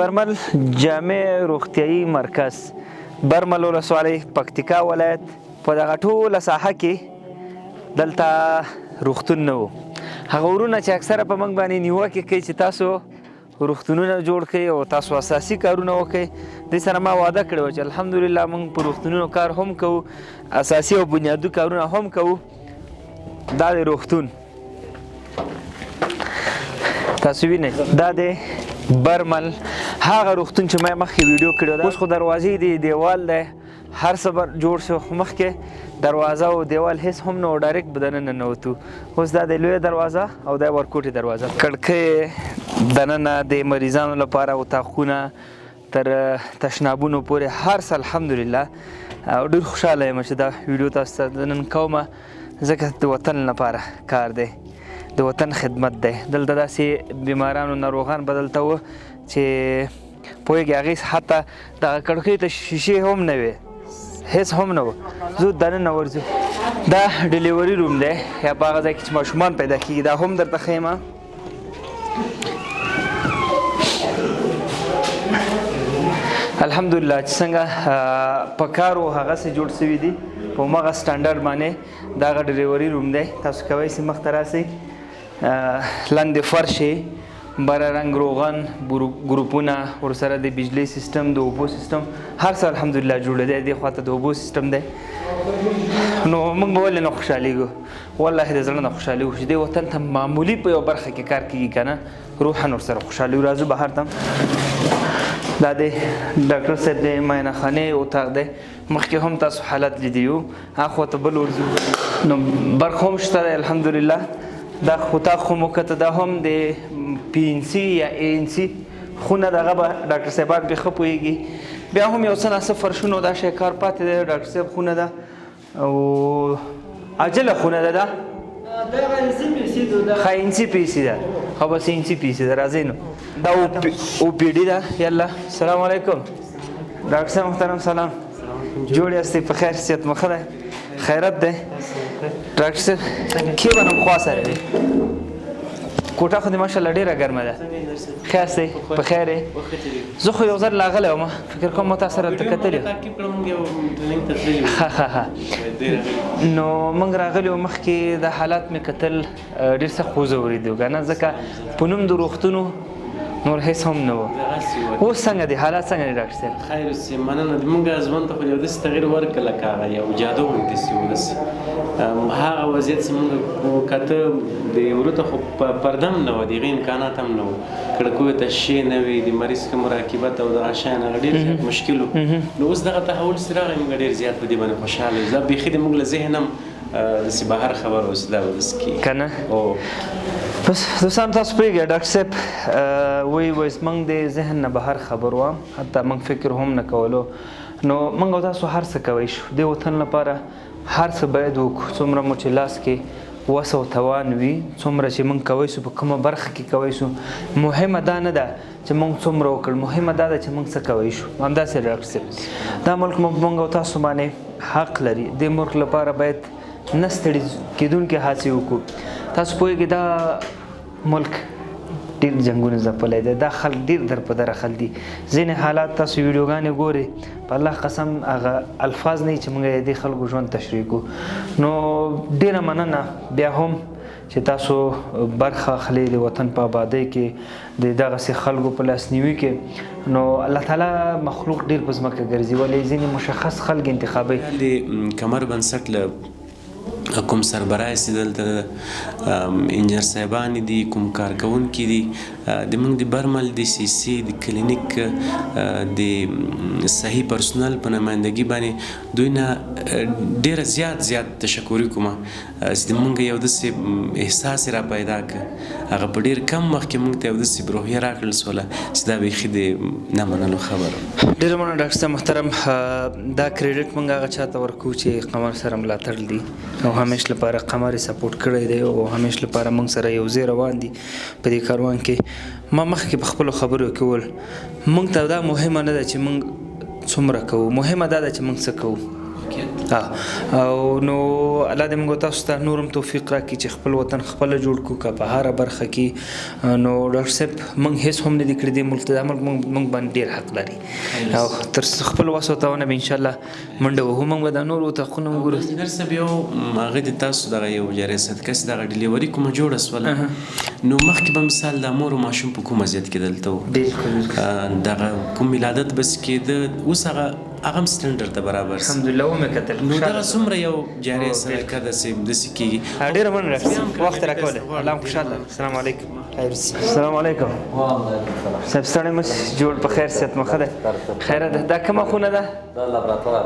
برمل جامع روغتیایي مرکز برمل ولسوالۍ پکتیکا ولایت په دغه ټوله ساحه کې دلته روغتون نه و. هغه ورونه چې اکثره په موږ باندې نیوکې کوي چې تاسو روغتونونه جوړ کړئ او تاسو اساسي کارونه وکړئ. دې سره ما وعده کړې وه چې الحمدلله موږ په روغتونونو کار هم کوو، اساسي او بنیادي کارونه هم کوو. دا د روغتون تاسو وینئ، دا د برمل هغه روغتون چې ما مخکې ویډیو کړی ده. اوس خو دروازې دی، دیوال دی، هر څه جوړ شو، خو مخکې دروازه او دیوال هیڅ هم نه و، ډایرکټ به دننه ننوتو. اوس دا د لویه دروازه او دا ورکوټې دروازه، کړکۍ دننه د مریضانو لپاره، اتاقونه تر تشنابونو پورې هر څه الحمدلله. او ډېر خوشحاله یم چې دا ویډیو تاسو ته نن کومه، ځکه د وطن لپاره کار دی، د وطن خدمت دی. دلته داسې بیمارانو ناروغان به دلته وو چې پوهېږي هغې حتی دغه کړکیو ته شیشې هم نه وې، هېڅ هم نه و. زه دننه ورځو. دا ډلیوري روم دی، یا په هغه ځای کې چې ماشومان پیدا کېږي، دا هم درته ښیم. الحمدلله چې څنګه په کار و هغسې جوړ شوي دي، په همغه سټنډرډ باندې دغه ډلیوري روم دی. تاسو کولی شئ مخته راسئ. لاندې فرش بره رنګ روغن، ګروپونه، ورسره د بجلی سیستم، د اوبو سیستم، هر څه الحمدلله جوړ دی. دې خواته د اوبو سیستم دی. نو موږ به ولې نه خوشحالېږو؟ والله د زړه نه خوشحالېږو چې دې وطن ته معمولي په یوه برخه کې کار کېږي که نه، روحاً ورسره خوشحالېږو. راځو بهر ته. دا د ډاکټر صاحب د معاینه خانې اتاق دی. مخکې هم تاسو حالت لیدی وو، هاخوا ته بل ورځو. نو برق هم شته دی الحمدلله. دا اتاق خو مو کته، دا هم د پی ان سی یا ای ان سی خونه، دغه به ډاکټر صاحبان پرې ښه پوهېږي. بیا هم یو څه ناڅه فرشونو دا شی کار پاتې دی. ډاکټر صاحب خونه ده او عجله خونه ده. دا ښه انسي پی سي ده، ښه بس انسي پی سي ده. راځئ نو. دا او پی ډي ده. یالله السلام علیکم ډاکټر صاحب محترم، سلام. جوړ یاستئ؟ په خیر، صحت مو ښه دی؟ خیرت دی؟ ډاکټر صاحب کې به نم خوا سره دی؟ کوټه خو دې ماشاءالله ډېره ګرمه ده. ښه یاستئ؟ په خیر یې؟ زه خو یو ځل راغلی وم، فکر کوم ما تاسو سره هلته کتلي. ښه ښه ښه. نو موږ راغلي وو، مخکې د حالات مې کتل، ډېر سخت وځورېدو که نه، ځکه په نوم د روغتونو نور هیڅ هم نه و. اوس څنګه دي حالات؟ څنګه دي ډاکټر صاحب؟ خیر اوسې، مننه. زموږ ژوند ته خو یو داسې تغییر ورکړه لکه هغه یو جادو غوندې داسې و. داسې هغه وضعیت چې موږ کته د وروته خو پرده هم نه وه، د هغې امکانات هم نه وو، کړکیو ته شیشې نه وې، د مریض ښه مراقبت او دغه شیان هغه ډېر زیات مشکل و. نو اوس دغه تحول چې راغی، موږ ډېر زیات په دې باندې خوشحاله یو. دا بیخي د موږ له ذهن هم داسې بهر خبره اوس دا به داسې کېږي که نه. بس دوستان تاسو پوهېږئ ډاکټر صاحب وایي زموږ د ذهن نه بهر خبر وه، حتی موږ فکر هم نه کولو. نو موږ او تاسو هر څه کوی شو د وطن لپاره، هر څه باید وکړو. څومره مو چې لاس کې وس او توان وي، څومره چې موږ کوی شو، په کومه برخه کې کوی شو. مهمه دا نه ده چې موږ څومره وکړو، مهمه دا ده چې موږ څه کوی شو. همداسې ډاکټر صاحب دا ملک موږ او تاسو باندې حق لري. د ملک لپاره باید نه ستړي کېدونکې هڅې وکړو. تاسو پوهېږئ دا ملک ډېر جنګونه ځپلی دی، دا خلک ډېر در په دره خل دي. ځینې حالات تاسو ویډیوګانې ګورئ، په الله قسم هغه الفاظ نه وي چې موږ یې د خلکو ژوند تشریح کړو. نو ډېره مننه بیا هم چې تاسو برخه اخلئ د وطن په آبادۍ کې، د دغسې خلکو په لاسنیوي کې. نو الله تعالی مخلوق ډېر په ځمکه ګرځي، ولې ځینې مشخص خلک انتخابوي. د کمر بنسټ له کوم سربراه چې دلته انجینر صاحبان دي، کوم کارکوونکي دي، د موږ د برمل د سی سی د کلینیک د صحي پرسونل په نمایندګي باندې دوی نه ډېره زیات تشکر کوم چې موږ یو داسې احساس را پیدا کړ، هغه په ډېر کم وخت کې موږ ته یو داسې روحیه راکړل سوله چې دا بیخي د نه منلو خبره. ډېره مننه ډاکټر صاحب محترم. دا کریډټ موږ هغه چاته ورکوو چې قمر سره ملاتړ دي او همیش لپاره قمر یې سپورټ کړی دی او همیش لپاره موږ سره یو ځای روان دي په دې کاروان کې. ما مخکې په خپلو خبرو کې وویل، موږ ته دا مهمه نه ده چې موږ څومره کوو، مهمه دا ده چې موږ څه کوو. او نو الله دې موږ تاسو ته نورم توفیق راکړي چې خپل وطن خپل جوړ کړو که په هره برخه کې نو ډاکټر صاحب موږ هیڅ هم نه دي کړي دې ملک ته دا ملک موږ باندې ډېر حق لري او تر خپل وس او توانه به انشاءالله منډه وهو موږ به دا نور اتاقونه وګورو. انجینر صاحب یو هغه د تاسو دغه یو جاري صدقه چې دغه ډیلیوري کومه جوړه سوله نو مخکې به مثال د مور او ماشوم په کومه ضد کې دلته و دغه کوم ولادت بس کېده اوس هغه هم سټنډرډ ته برابر سي الحمدلله ومې کتل نو دغه څومره یو جاري صدقه داسې کېږي ډېره مننه وخت راکولی الله مو خوشحاله السلام علیکم السلام علیکم صاحب ستړی مه شئ جوړ په خیر صحت مو ښه دی خیره ده دا کومه خونه ده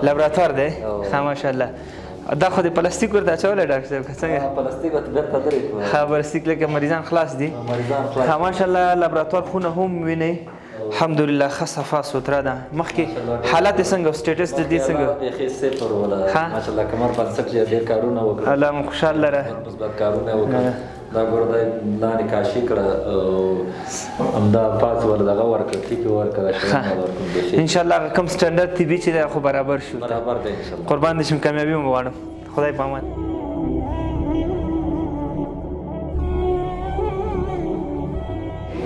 لابراتوار دی ښه ماشاءالله دا خو د پلاستیک ورته اچولی ډاکټر صاحب که څنګه ښه پلاستیک لکه مریضان خلاص دي ښه ماشاءالله لابراتوار خونه هم وینئ الحمدلله ښه صفا سوتره ده مخکې حالات یې څنګه سټیټس د دې څنګه بیخي صفر ولا ماشاءالله کمر بنسټ یې ډېر کارونه وکړل الله مو خوشحال لره مثبت کارونه وکړل دا ګوره دا لاندې کاشي کړه همدا پاس ور دغه ورکړه ټیپې ورکړه انشاءالله کوم سټنډرډ طبي چې دی خو برابر شو برابر دی انشاءالله قربان دې شم کامیابي مو غواړم خدای په امان.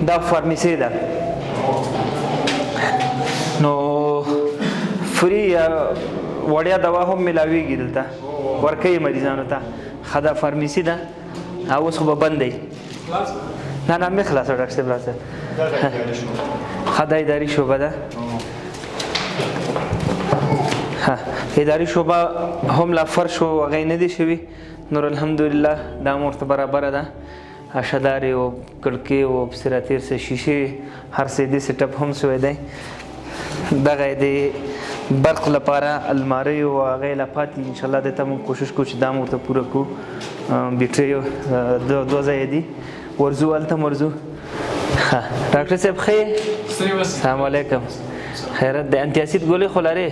دا فارمیسي ده نو فری وړیا دوا هم ملاویږي دلته ورکوي مریضانو ته ښه دا فارمیسي ده او اوس خو به بند دی نه نه مې خلاصه ډاکټر صاحب راځه ښه دا اداري شعبه ده اداري شعبه هم لا فرش و هغې نه دي شوي نور الحمدلله دا هم ورته برابره ده اشدارې او کړکۍ او سراتیر سه شیشې هر څه دې سیټ اپ هم شوی دی دغه د برق لپاره الماری او هغې لا پاتې انشاءالله دې ته موږ کوشش کوو چې دا ورته پوره کړو بیټرۍ دوه ځایه دي ورځو هلته م ورځو ډاکټر صاحب ښه یې السلام علیکم خیرت دی انټي اسید ګولۍ خو لرې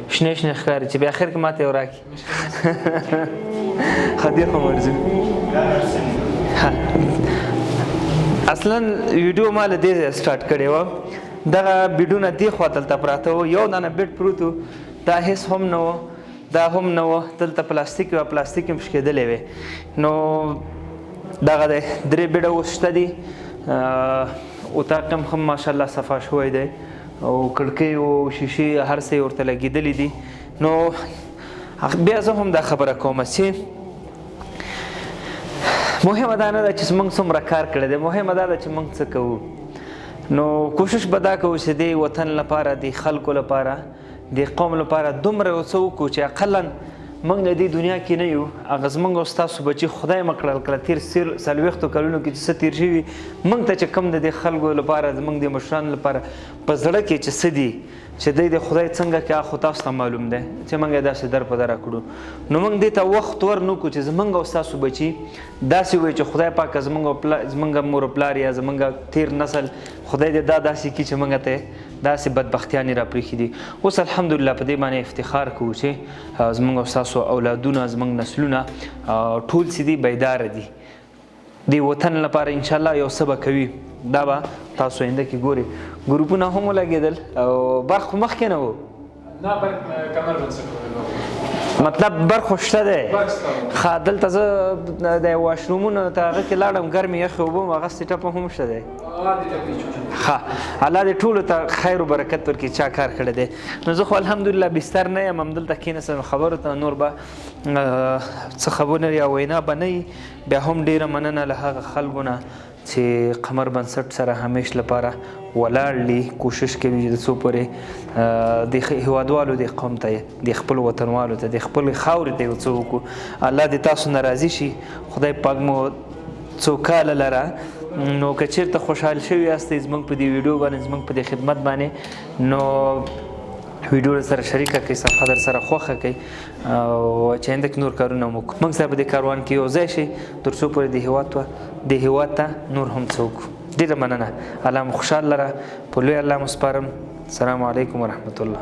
شنې شنې ښکاري چې بیا اخر کې ماته یو راکړي ښه دې خو م ورځو اصلا ویډیو ما له دې ځایه سټارټ کړې وه دغه بیډونه دې خوا دلته پراته وو یو دانه بیډ پروت و دا هېڅ هم نه و دا هم نه و دلته پلاستیک وه پلاستیک هم شکېدلې وې نو دغه دی 3 بیډه اوس شته دي اتاق هم ماشاءالله صفا شوی دی او کړکۍ او شیشې هر څه یې ورته لګېدلي دي نو بیا زه هم دا خبره کومه چې مهمه دا نه ده چې موږ څومره کار کړی دی مهمه دا ده چې موږ څه کوو نو کوشش به دا کوو چې د وطن لپاره د خلکو لپاره د قوم لپاره دومره یو څه وکړو چې اقلا موږ د دې دنیا کې نه یو هغه زموږ او ستاسو بچي خدای مه کړل کله تېر 40 کلونو کې چې څه تېر شوي موږ ته چې کوم د دې خلکو لپاره زموږ د مشرانو لپاره په زړه کې چې څه دي چې دی د خدای څنګه کې خو تاسو ته معلوم دی چې موږ یې داسې در په دره کړو نو موږ دې ته وخت ور نه کړو چې زموږ او ستاسو بچي داسې وایي چې خدای پاکه زموږ مور و پلار یا زموږ تېر نسل خدای دې دا داسې کړي چې موږ ته داسې بدبختیانې راپرېښي دي اوس الحمدلله په دې باندې افتخار کوو چې زموږ او ستاسو اولادونه زموږ نسلونه ټول چې دي بیداره دي د وطن لپاره انشاءالله یو څه به کوي دا به تاسو آینده کې ګورئ ګروپونه هم ولګېدل او برق خو مخکې نه و نه برق کمر بنسټ مطلب برق خو شته دی ښه دلته زه د واشرومونو ته هغه کې لاړم ګرمې یخې اوبه م هغه سیټ اپ هم شته دی ښه الله دې ټولو ته خیر و برکت ورکړي چا کار کړی دی نو زه خو الحمدلله بستر نه یم همدلته کېناستم خبرو ته نور به څه خبرونه یا وینا به نه وي بیا هم ډېره مننه له هغه خلکو نه چې قمر بنسټ سره همیش لپاره ولاړ دي کوشش کوي چې د څو پورې د هیوادوالو د قوم ته د خپل وطنوالو ته د خپل خاورې ته یو څه وکړو الله دې تاسو نه راضي شي خدای پاک مو څو کاله لره نو که چېرته خوشحال شوي یاستئ زموږ په دې ویډیو باندې زموږ په دې خدمت باندې نو ویډیو در سره شریکه کړئ صفحه در سره خوښه کړئ او چې آینده کې نور کارونه مو وکړو موږ سره په دې کاروان کې یو ځای شئ تر څو پورې د هېواد ته نور هم څه وکړو ډېره مننه الله مو خوشحال لره په لوی الله مو سپارم السلام علیکم ورحمت الله